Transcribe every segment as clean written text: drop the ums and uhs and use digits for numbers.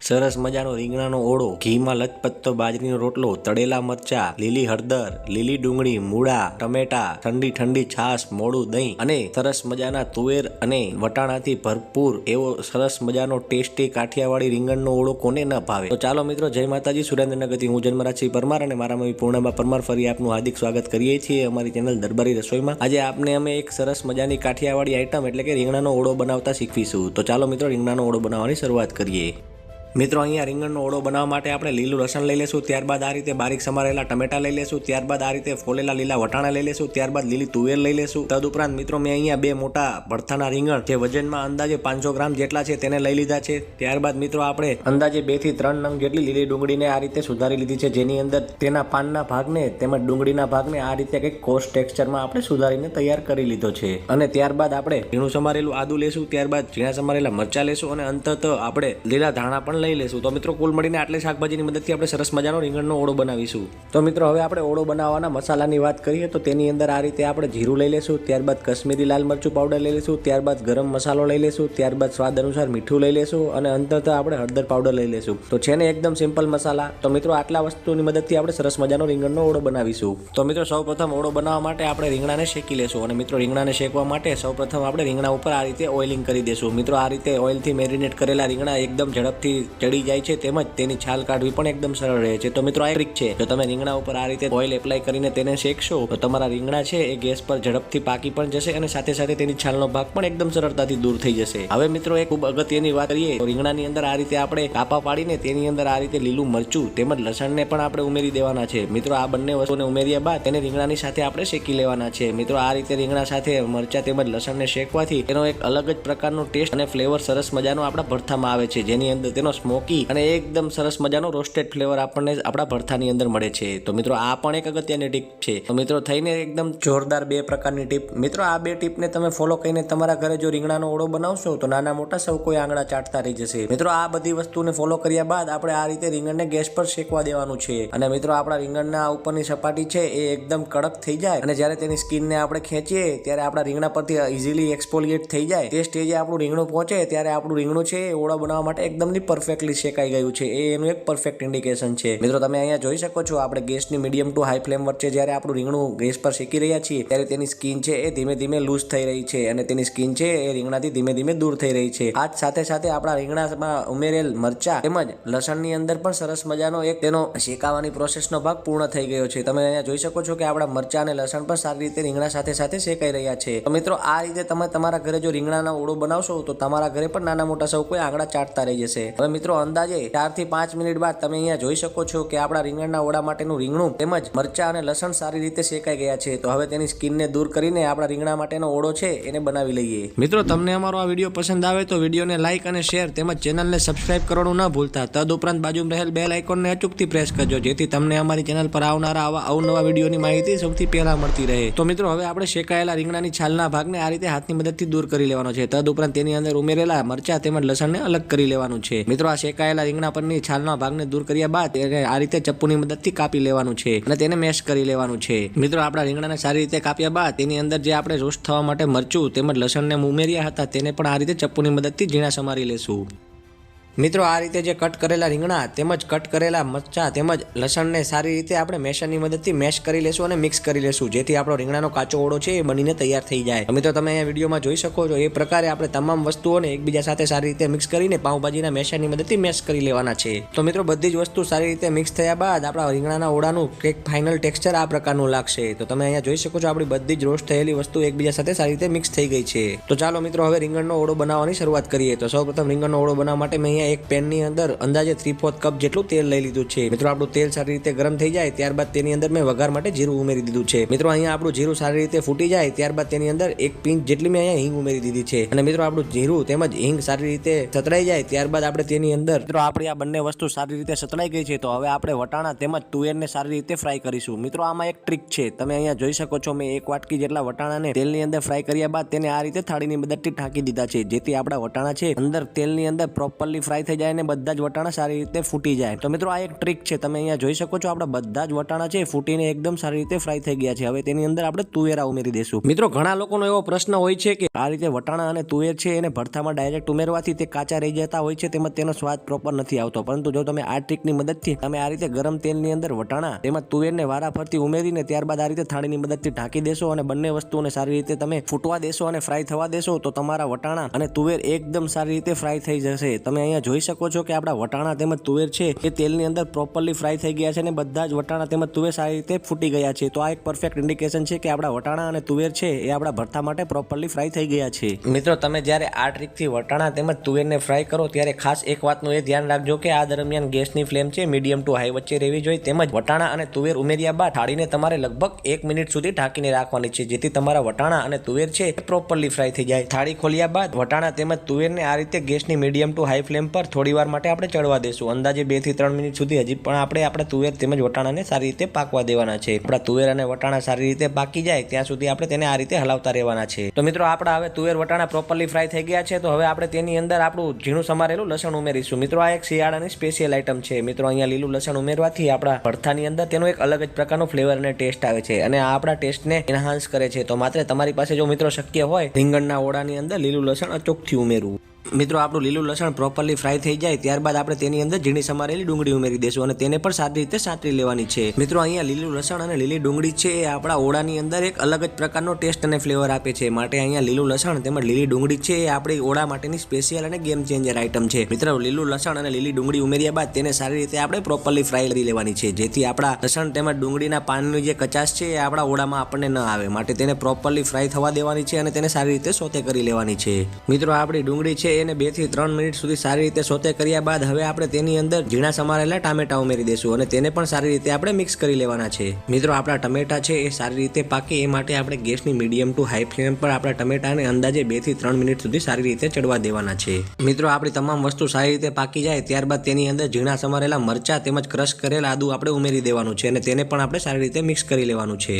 સરસ મજાનો રીંગણાનો ઓળો, ઘીમાં લચપચતો બાજરીનો રોટલો, તળેલા મરચા, લીલી હળદર, લીલી ડુંગળી, મૂળા, ટમેટા, ઠંડી ઠંડી છાશ, મોડું દહીં અને સરસ મજાના તુવેર અને વટાણાથી ભરપૂર એવો સરસ મજાનો ટેસ્ટી કાઠિયાવાડી રીંગણનો ઓળો કોને ન ભાવે। તો ચાલો મિત્રો, જય માતાજી, સુરેન્દ્રનગરથી હું જન્મરાજસિંહ પરમાર અને મારા મમ્મી પૂર્ણિમા પરમાર ફરી આપનું હાર્દિક સ્વાગત કરીએ છીએ અમારી ચેનલ દરબારી રસોઈમાં। આજે આપને અમે એક સરસ મજાની કાઠિયાવાડી આઈટમ એટલે કે રીંગણાનો ઓળો બનાવતા શીખવીશું। તો ચાલો મિત્રો, રીંગણાનો ઓળો બનાવવાની શરૂઆત કરીએ। મિત્રો, અહીંયા રીંગણનો ઓળો બનાવવા માટે આપણે લીલું લસણ લઈ લેશું, ત્યારબાદ આ રીતે બારીક સમારેલા ટમેટા લઈ લેશું, ત્યારબાદ આ રીતે ફોલેલા લીલા વટાણા લઈ લેશું, ત્યારબાદ લીલી તુવેર લઈ લેશું। તદુપરાંત મિત્રો, મેં અહીંયા બે મોટા ભરથાના રીંગણ જે વજનમાં અંદાજે 500 ગ્રામ જેટલા છે તેને લઈ લીધા છે। ત્યારબાદ મિત્રો, આપણે અંદાજે 2 થી 3 નંગ જેટલી લીલી ડુંગળીને આ રીતે સુધારી લીધી છે, જેની અંદર તેના પાનના ભાગને તેમજ ડુંગળીના ભાગને આ રીતે કંઈક કોર્સ ટેક્સચરમાં આપણે સુધારીને તૈયાર કરી લીધો છે। અને ત્યારબાદ આપણે ઝીણું સમારેલું આદું લેશું, ત્યારબાદ ઝીણા સમારેલા મરચા લેશું અને અંતત આપણે લીલા ધાણા પણ લઈ લેશું। તો મિત્રો, કુલ મળીને આટલી શાકભાજીની મદદથી આપણે સરસ મજાનો રીંગણનો ઓળો બનાવીશું। તો મિત્રો, હવે આપણે ઓળો બનાવવાના મસાલાની વાત કરીએ તો તેની અંદર આ રીતે આપણે જીરું લઈ લેશું, ત્યારબાદ કશ્મીરી લાલ મરચું પાવડર લઈ લેશું, ત્યારબાદ ગરમ મસાલો લઈ લેશું, ત્યારબાદ સ્વાદ અનુસાર મીઠું લઈ લેશું અને અંતત આપણે હળદર પાવડર લઈ લેશું। તો છે ને એકદમ સિમ્પલ મસાલા। તો મિત્રો, આટલા વસ્તુની મદદથી આપણે સરસ મજાનો રીંગણનો ઓળો બનાવીશું। તો મિત્રો, સૌપ્રથમ ઓળો બનાવવા માટે આપણે રીંગણાને શેકી લેશું અને મિત્રો, રીંગણાને શેકવા માટે સૌપ્રથમ આપણે રીંગણા ઉપર આ રીતે ઓઇલિંગ કરી દેશું। મિત્રો, આ રીતે ઓઇલથી મેરિનેટ કરેલા રીંગણા એકદમ ઝડપથી ચડી જાય છે, તેમજ તેની છાલ કાઢવી પણ એકદમ સરળ રહે છે। તો મિત્રો, આ ટ્રીક છે, જો તમે રીંગણા ઉપર આ રીતે ઓઇલ એપ્લાય કરીને તેને શેકશો તો તમારા રીંગણા છે એ ગેસ પર ઝડપથી પાકી પણ જશે અને સાથે સાથે તેની છાલનો ભાગ પણ એકદમ સરળતાથી દૂર થઈ જશે। હવે મિત્રો, એક ખૂબ અગત્યની વાત કરીએ તો રીંગણાની અંદર આ રીતે આપણે કાપા પાડીને તેની અંદર આ રીતે લીલું મરચું તેમજ લસણને પણ આપણે ઉમેરી દેવાના છે। મિત્રો, આ બંને વસ્તુને ઉમેર્યા બાદ તેને રીંગણાની સાથે આપણે શેકી લેવાના છે। મિત્રો, આ રીતે રીંગણા સાથે મરચા તેમજ લસણને શેકવાથી તેનો એક અલગ જ પ્રકારનો ટેસ્ટ અને ફ્લેવર સરસ મજાનો આપણા ભરથામાં આવે છે, જેની અંદર તેનો સ્મોકી અને એકદમ સરસ મજાનો રોસ્ટેડ ફ્લેવર આપણને આપણા ભરથાની અંદર મળે છે। તો મિત્રો, આ પણ એક અગત્યની ટીપ છે। તો મિત્રો, થઈને એકદમ જોરદાર 2 પ્રકારની ટીપ। મિત્રો, આ 2 ટીપને તમે ફોલો કરીને તમારા ઘરે જો રીંગણાનો ઓળો બનાવશો તો નાના મોટા સૌ કોઈ આંગળા ચાટતા રહી જશે। મિત્રો, આ બધી વસ્તુને ફોલો કર્યા બાદ આપણે આ રીતે રીંગણને ગેસ પર શેકવા દેવાનું છે અને મિત્રો, આપણા રીંગણના ઉપરની સપાટી છે એ એકદમ કડક થઈ જાય અને જ્યારે તેની સ્કિનને આપણે ખેંચીએ ત્યારે આપણા રીંગણા પરથી ઇઝીલી એક્સફોલિએટ થઈ જાય તે સ્ટેજે આપણું રીંગણું પહોંચે ત્યારે આપણું રીંગણું છે એ ઓળો બનાવવા માટે એકદમની પરફેક્ટલી શેકાઈ ગયું છે, એ એનું એક પરફેક્ટ ઇન્ડિકેશન છે। મિત્રો, તમે અહીંયા જોઈ શકો છો, આપણે ગેસની મીડિયમ ટુ હાઈ ફ્લેમ વચ્ચે જ્યારે આપણું રીંગણું ગેસ પર શેકી રહ્યા છીએ ત્યારે તેની સ્કિન છે એ ધીમે ધીમે લૂઝ થઈ રહી છે અને તેની સ્કિન છે એ રીંગણાથી ધીમે ધીમે દૂર થઈ રહી છે। આ સાથે સાથે આપણા રીંગણામાં ઉમેરેલ મરચા તેમજ લસણની અંદર પણ સરસ મજાનો એક તેનો શેકાવાની પ્રોસેસનો ભાગ પૂર્ણ થઈ ગયો છે। તમે અહીંયા જોઈ શકો છો કે આપણા મરચા અને લસણ પણ સારી રીતે રીંગણા સાથે સાથે શેકાઈ રહ્યા છે। તો મિત્રો, આ રીતે તમે તમારા ઘરે જો રીંગણાનો ઓળો બનાવશો તો તમારા ઘરે પણ નાના મોટા સૌ કોઈ આંગળા ચાટતા રહી જશે। હવે મિત્રો, અંદાજે 4 થી 5 મિનિટ બાદ તમે અહીંયા જોઈ શકો છો કે આપણા રીંગણના ઓળા માટેનું રીંગણું તેમજ મરચા અને લસણ સારી રીતે શેકાઈ ગયા છે। તો હવે તેની સ્કિનને દૂર કરીને આપણા રીંગણા માટેનો ઓળો છે એને બનાવી લઈએ। મિત્રો, તમને અમારો આ વિડીયો પસંદ આવે તો વિડીયોને લાઇક અને શેર તેમજ ચેનલને સબસ્ક્રાઇબ કરવાનું ન ભૂલતા। તદુપરાંત બાજુમાં રહેલ બેલ આઇકોનને અચૂકથી પ્રેસ કરજો, જેથી તમને અમારી ચેનલ પર આવનારા આવા અવનવા વિડીયોની માહિતી સૌથી પહેલા મળતી રહે। તો મિત્રો, હવે આપણે શેકાયેલા રીંગણાની છાલના ભાગને આ રીતે હાથની મદદથી દૂર કરી લેવાનો છે। તદુપરાંત તેની અંદર ઉમેરેલા મરચા તેમજ લસણને અલગ કરી લેવાનું છે। મિત્રો, આ શેકાયેલા રીંગણા પરની છાલના ભાગને દૂર કર્યા બાદ આ રીતે ચપ્પુની મદદથી કાપી લેવાનું છે અને તેને મેશ કરી લેવાનું છે। મિત્રો, આપણા રીંગણાને સારી રીતે કાપ્યા બાદ તેની અંદર જે આપણે રોસ્ટ થવા માટે મરચું તેમજ લસણને ઉમેર્યા હતા તેને પણ આ રીતે ચપ્પુની મદદથી ઝીણા સમારી લેશું। મિત્રો, આ રીતે જે કટ કરેલા રીંગણા તેમજ કટ કરેલા મરચા તેમજ લસણને સારી રીતે આપણે મેશરની મદદથી મેશ કરી લેશું અને મિક્સ કરી લેશું, જેથી આપણો રીંગણાનો કાચો ઓળો છે એ બનીને તૈયાર થઈ જાય। મિત્રો, તમે અહીંયા વિડીયોમાં જોઈ શકો છો એ પ્રકારે આપણે તમામ વસ્તુઓને એકબીજા સાથે સારી રીતે મિક્સ કરીને પાઉંભાજીના મેશરની મદદથી મેશ કરી લેવાના છે। તો મિત્રો, બધી જ વસ્તુ સારી રીતે મિક્સ થયા બાદ આપણા રીંગણાના ઓળાનું એક ફાઇનલ ટેક્સચર આ પ્રકારનું લાગશે। તો તમે અહીંયા જોઈ શકો છો આપણી બધી જ રોસ્ટ થયેલી વસ્તુ એકબીજા સાથે સારી રીતે મિક્સ થઈ ગઈ છે। તો ચાલો મિત્રો, હવે રીંગણનો ઓળો બનાવવાની શરૂઆત કરીએ। તો સૌપ્રથમ રીંગણનો ઓળો બનાવવા માટે મેં એક પેનની અંદર અંદાજે 3/4 કપ જેટલું તેલ લઈ લીધું છે। મિત્રો, આપણું તેલ સારી રીતે ગરમ થઈ જાય ત્યારબાદ તેની અંદર મેં વઘાર માટે જીરું ઉમેરી દીધું છે। મિત્રો, અહીંયા આપણું જીરું સારી રીતે ફૂટી જાય ત્યારબાદ તેની અંદર 1 પિંચ જેટલી મેં અહીંયા હિંગ ઉમેરી દીધી છે અને મિત્રો, આપણું જીરું તેમજ હિંગ સારી રીતે સતળાઈ જાય ત્યારબાદ આપણે તેની અંદર મિત્રો આપણી આ બંને વસ્તુ સારી રીતે સતળાઈ ગઈ છે તો હવે આપણે વટાણા તેમજ તુવેરને સારી રીતે ફ્રાય કરીશું। મિત્રો, આમાં એક ટ્રીક છે, તમે અહીંયા જોઈ શકો છો મેં 1 વાટકી જેટલા વટાણાને તેલની અંદર ફ્રાય કર્યા બાદ તેને આ રીતે થાળીની મદદથી ઢાંકી દીધા છે, જેથી આપણા વટાણા છે અંદર તેલની અંદર પ્રોપરલી ફ્રાય ફ્રાય થઈ જાય અને બધા જ વટાણા સારી રીતે ફૂટી જાય. તો મિત્રો આ એક ટ્રીક છે, તમે અહીંયા જોઈ શકો છો આપણા બધા જ વટાણા છે ફૂટીને એકદમ સારી રીતે ફ્રાય થઈ ગયા છે. હવે તેની અંદર આપણે તુવેરા ઉમેરી દઈશું. મિત્રો ઘણા લોકોનો એવો પ્રશ્ન હોય છે કે આ રીતે વટાણા અને તુવેર છે એને ભરથામાં ડાયરેક્ટ ઉમેરવાથી તે કાચા રહી જતા હોય છે, તેમજ તેનો સ્વાદ પ્રોપર નથી આવતો. પરંતુ જો તમે આ ટ્રીકની મદદથી તમે આ રીતે ગરમ તેલની અંદર વટાણા તેમજ તુવેરને વારાફરતી ઉમેરીને ત્યારબાદ આ રીતે થાળીની મદદથી ઢાંકી દેશો અને બંને વસ્તુઓને સારી રીતે તમે ફૂટવા દેશો અને ફ્રાય થવા દેશો તો તમારા વટાણા અને તુવેર એકદમ સારી રીતે ફ્રાય થઈ જશે. તમે અહીંયા જોઈ શકો છો કે આપણા વટાણા તેમજ તુવેર છે એ તેલની અંદર પ્રોપરલી ફ્રાય થઈ ગયા છે અને બધા જ વટાણા તેમજ તુવેર સારી રીતે ફૂટી ગયા છે. તો આ એક પરફેક્ટ ઇન્ડિકેશન છે કે આપણા વટાણા અને તુવેર છે એ આપણા ભરથા માટે પ્રોપરલી ફ્રાય થઈ ગયા છે. મિત્રો તમે જ્યારે આ ટ્રીકથી વટાણા તેમજ તુવેરને ફ્રાય કરો ત્યારે ખાસ એક વાતનું એ ધ્યાન રાખજો કે આ દરમિયાન ગેસની ફ્લેમ છે મીડિયમ ટુ હાઈ વચ્ચે રહેવી જોઈએ. તેમજ વટાણા અને તુવેર ઉમેર્યા બાદ થાળીને તમારે લગભગ 1 મિનિટ સુધી ઢાંકીને રાખવાની છે, જેથી તમારા વટાણા અને તુવેર છે એ પ્રોપરલી ફ્રાય થઈ જાય. થાળી ખોલ્યા બાદ વટાણા તેમજ તુવેરને આ રીતે ગેસની મીડિયમ ટુ હાઈ ફ્લેમ પર થોડીવાર માટે આપણે ચડવા દેશું. અંદાજે 2 થી 3 મિનિટ સુધી હજી પણ આપણે આપણા તુવેર તેમજ વટાણાને સારી રીતે પાકવા દેવાના છે. આપણા તુવેર અને વટાણા સારી રીતે પાકી જાય ત્યાં સુધી આપણે તેને આ રીતે હલાવતા રહેવાના છે. તો મિત્રો આપણા હવે તુવેર વટાણા પ્રોપરલી ફ્રાય થઈ ગયા છે. તો હવે આપણે તેની અંદર આપણું ઝીણું સમારેલું લસણ ઉમેરીશું. મિત્રો આ એક શિયાળાની સ્પેશિયલ આઈટમ છે. મિત્રો અહીંયા લીલું લસણ ઉમેરવાથી આપણા ભરથાની અંદર તેનો એક અલગ જ પ્રકારનો ફ્લેવર અને ટેસ્ટ આવે છે અને આ આપણા ટેસ્ટને એનહાન્સ કરે છે. તો માત્ર તમારી પાસે જો મિત્રો શક્ય હોય રીંગણના ઓળાની અંદર લીલું લસણ અચોકથી ઉમેરવું. મિત્રો આપણું લીલું લસણ પ્રોપરલી ફ્રાય થઈ જાય ત્યારબાદ આપણે તેની અંદર ઝીણી સમારેલી ડુંગળી ઉમેરી દઈશું અને તેને પણ સારી રીતે સાંતળી લેવાની છે. મિત્રો અહીંયા લીલું લસણ અને લીલી ડુંગળી છે એ આપણા ઓળાની અંદર એક અલગ જ પ્રકારનો ટેસ્ટ અને ફ્લેવર આપે છે. માટે અહીંયા લીલું લસણ તેમજ લીલી ડુંગળી છે એ આપણી ઓળા માટેની સ્પેશિયલ અને ગેમ ચેન્જર આઈટમ છે. મિત્રો લીલું લસણ અને લીલી ડુંગળી ઉમેર્યા બાદ તેને સારી રીતે આપણે પ્રોપરલી ફ્રાય કરી લેવાની છે, જેથી આપણા લસણ તેમજ ડુંગળીના પાનની જે કચાશ છે એ આપણા ઓળામાં આપણને ન આવે. માટે તેને પ્રોપરલી ફ્રાય થવા દેવાની છે અને તેને સારી રીતે સોતે કરી લેવાની છે. મિત્રો આપણી ડુંગળી છે એને 2 થી 3 મિનિટ સુધી સારી રીતે સોતે કર્યા બાદ હવે આપણે તેની અંદર ઝીણા સમારેલા ટામેટા ઉમેરી દઈશું અને તેને પણ સારી રીતે આપણે મિક્સ કરી લેવાના છે. મિત્રો આપણા ટમેટા છે એ સારી રીતે પાકે એ માટે આપણે ગેસની મીડિયમ ટુ હાઈ ફ્લેમ પર આપણા ટમેટાને અંદાજે 2 થી 3 મિનિટ સુધી સારી રીતે ચડવા દેવાના છે. મિત્રો આપણી તમામ વસ્તુ સારી રીતે પાકી જાય ત્યારબાદ તેની અંદર ઝીણા સમારેલા મરચા તેમજ ક્રશ કરેલ આદુ આપણે ઉમેરી દેવાનું છે અને તેને પણ આપણે સારી રીતે મિક્સ કરી લેવાનું છે.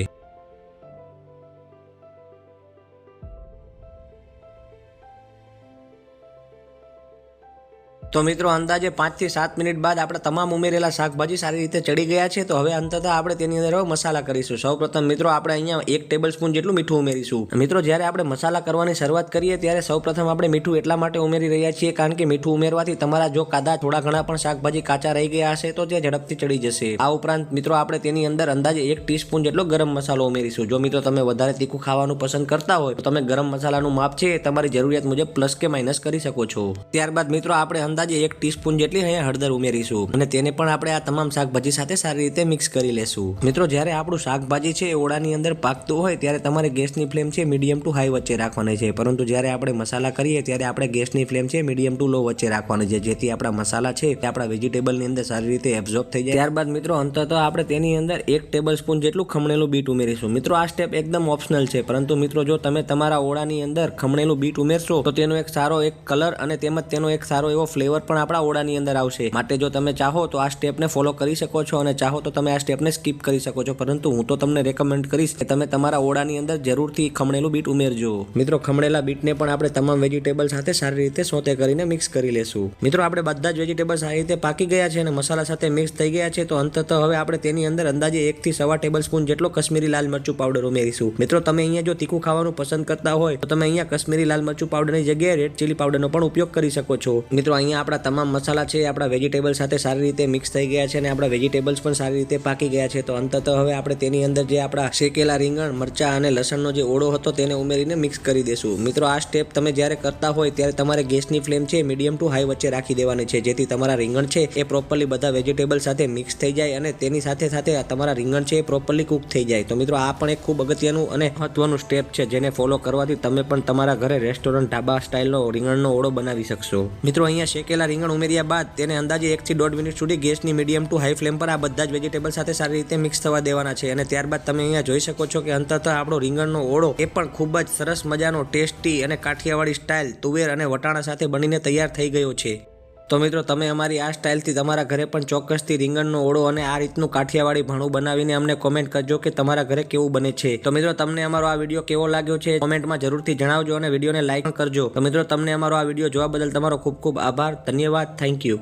તો મિત્રો અંદાજે 5 થી 7 મિનિટ બાદ આપણા તમામ ઉમેરેલા શાકભાજી સારી રીતે ચડી ગયા છે. તો હવે અંતતઃ આપણે તેની અંદર મસાલા કરીશું. સૌપ્રથમ મિત્રો આપણે અહીંયા 1 ટેબલ સ્પૂન જેટલું મીઠું ઉમેરીશું. મિત્રો જ્યારે આપણે મસાલા કરવાની શરૂઆત કરીએ ત્યારે સૌપ્રથમ આપણે મીઠું એટલા માટે ઉમેરી રહ્યા છીએ કારણ કે મીઠું ઉમેરવાથી તમારા જો કાદા થોડા ઘણા પણ શાકભાજી કાચા રહી ગયા હશે તો તે ઝડપથી ચડી જશે. આ ઉપરાંત મિત્રો આપણે તેની અંદર અંદાજે 1 ટીસ્પૂન જેટલો ગરમ મસાલો ઉમેરીશું. જો મિત્રો તમે વધારે તીખું ખાવાનું પસંદ કરતા હોય તો તમે ગરમ મસાલાનું માપ છે તમારી જરૂરિયાત મુજબ પ્લસ કે માઇનસ કરી શકો છો. ત્યારબાદ મિત્રો આપણે અંદાજે 1 ટીસ્પૂન જેટલી અહીંયા હળદર ઉમેરીશું અને તેને પણ આપણે આ તમામ શાકભાજી સાથે સારી રીતે મિક્સ કરી લેશું. મિત્રો જ્યારે આપણું શાકભાજી છે એ ઓળાની અંદર પાકતું હોય ત્યારે તમારે ગેસની ફ્લેમ છે મીડિયમ ટુ હાઈ વચ્ચે રાખવાની છે, પરંતુ જ્યારે આપણે મસાલા કરીએ ત્યારે આપણે ગેસની ફ્લેમ છે મીડિયમ ટુ લો વચ્ચે રાખવાની છે, જેથી આપણા મસાલા છે એ આપણા વેજીટેબલની અંદર સારી રીતે એબ્ઝોર્બ થઈ જાય. ત્યારબાદ મિત્રો અંતતઃ આપણે તેની અંદર 1 ટેબલ સ્પૂન જેટલું ખમણેલું બીટ ઉમેરીશું. મિત્રો આ સ્ટેપ એકદમ ઓપ્શનલ છે, પરંતુ મિત્રો જો તમે તમારા ઓળાની અંદર ખમણેલું બીટ ઉમેરશો તો તેનો એક સારો એક કલર અને તેમજ તેનો એક સારો એવો ફ્લેવર પણ આપણા ઓળાની અંદર આવશે. માટે જો તમે ચાહો તો આ સ્ટેપને ફોલો કરી શકો છો અને ચાહો તો તમે આ સ્ટેપને સ્કીપ કરી શકો છો, પરંતુ હું તો તમને રેકમેન્ડ કરીશ કે તમે તમારા ઓળાની અંદર જરૂરથી ખમણેલું બીટ ઉમેરજો. મિત્રો ખમણેલા બીટને પણ આપણે તમામ વેજીટેબલ સાથે સારી રીતે સોતે કરીને મિક્સ કરી લેશું. મિત્રો આપણે બધા જ વેજીટેબલ સારી રીતે પાકી ગયા છે અને મસાલા સાથે મિક્સ થઈ ગયા છે. તો અંતતઃ હવે આપણે તેની અંદર અંદાજે 1 થી 1.5 ટેબલ સ્પૂન જેટલો કશ્મીરી લાલ મરચું પાવડર ઉમેરીશું. મિત્રો તમે અહીંયા જો તીખું ખાવાનું પસંદ કરતા હોય તો તમે અહીંયા કશ્મીરી લાલ મરચું પાવડરની જગ્યાએ રેડ ચીલી પાવડરનો પણ ઉપયોગ કરી શકો છો. મિત્રો અહીંયા આપણા તમામ મસાલા છે આપણા વેજીટેબલ સાથે સારી રીતે મિક્સ થઈ ગયા છે અને આપણા વેજીટેબલ્સ પણ સારી રીતે પાકી ગયા છે. તો અંતતઃ હવે આપણે તેની અંદર જે આપણા શેકેલા રીંગણ, મરચા અને લસણનો જે ઓળો હતો તેને ઉમેરીને મિક્સ કરી દેશું. મિત્રો આ સ્ટેપ તમે જ્યારે કરતા હોય ત્યારે તમારે ગેસની ફ્લેમ છે મીડિયમ ટુ હાઈ વચ્ચે રાખી દેવાની છે, જેથી તમારા રીંગણ છે એ પ્રોપરલી બધા વેજીટેબલ સાથે મિક્સ થઈ જાય અને તેની સાથે સાથે તમારા રીંગણ છે એ પ્રોપરલી કુક થઈ જાય. તો મિત્રો આ પણ એક ખૂબ અગત્યનું અને મહત્વનું સ્ટેપ છે, જેને ફોલો કરવાથી તમે પણ તમારા ઘરે રેસ્ટોરન્ટ ઢાબા સ્ટાઇલનો રીંગણનો ઓળો બનાવી શકશો. મિત્રો અહીંયા શેકેલા રીંગણ ઉમેર્યા બાદ તેને અંદાજે 1 થી 1.5 મિનિટ સુધી ગેસની મીડિયમ ટુ હાઈ ફ્લેમ પર આ બધા જ વેજીટેબલ સાથે સારી રીતે મિક્સ થવા દેવાના છે અને ત્યારબાદ તમે અહીંયા જોઈ શકો છો કે અંતતઃ આપણો રીંગણનો ઓળો એ પણ ખૂબ જ સરસ મજાનો ટેસ્ટી અને કાઠિયાવાડી સ્ટાઇલ તુવેર અને વટાણા સાથે બનીને તૈયાર થઈ ગયો છે. તો મિત્રો તમે અમારી આ સ્ટાઇલથી તમારા ઘરે પણ ચોક્કસથી રીંગણનો ઓળો અને આ રીતનું કાઠિયાવાડી ભાણું બનાવીને અમને કોમેન્ટ કરજો કે તમારા ઘરે કેવું બને છે. તો મિત્રો તમને અમારો આ વિડીયો કેવો લાગ્યો છે કોમેન્ટમાં જરૂરથી જણાવજો અને વિડીયોને લાઈક પણ કરજો. તો મિત્રો તમને અમારો આ વિડીયો જોવા બદલ તમારો ખૂબ ખૂબ આભાર. ધન્યવાદ. Thank you.